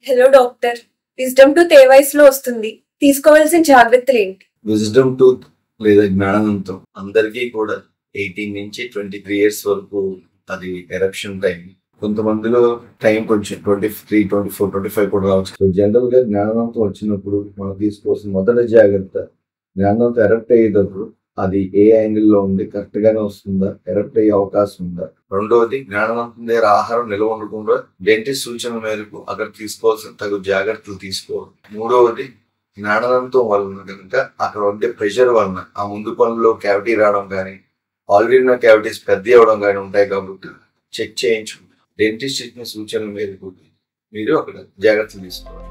Hello doctor, wisdom tooth ఏ వయసులో వస్తుంది? తీసుకోవాల్సిన జాగ్రత్తలు ఏంటి? విజ్డమ్ టూత్ లేదా జ్ఞానదంతం అందరికీ కూడా 18 నుంచి 23 ఇయర్స్ వరకు అది ఎరప్షన్ టైం. కొంతమందిలో టైం కొంచెం 23, 24, 25 కూడా రావచ్చు. జనరల్ గా జ్ఞానదంతం వచ్చినప్పుడు మనం తీసుకోవాల్సిన మొదటి జాగ్రత్త, జ్ఞానదంతం ఎరప్ట్ అయ్యేటప్పుడు అది ఏ యాంగిల్లో ఉంది, కరెక్ట్ గానే వస్తుందా, ఎరప్ట్ అయ్యే అవకాశం ఉందా. రెండవది, జ్ఞానదంతం దగ్గర ఆహారం నిల్వ ఉండకుండా డెంటిస్ట్ సూచన మేరకు అక్కడ తీసుకోవాల్సిన తగు జాగ్రత్తలు తీసుకోవాలి. మూడవది, జ్ఞానదంతం వలన కనుక అక్కడ ఉండే ప్రెషర్ వలన ఆ ముందు పనుల్లో క్యావిటీ రావడం కానీ, ఆల్రెడీ ఉన్న క్యావిటీస్ పెద్ద అవడం కానీ ఉంటాయి కాబట్టి చెక్ చేయించు. డెంటిస్ట్ ఇచ్చిన సూచనల మేరకు మీరు అక్కడ జాగ్రత్తలు తీసుకోవాలి.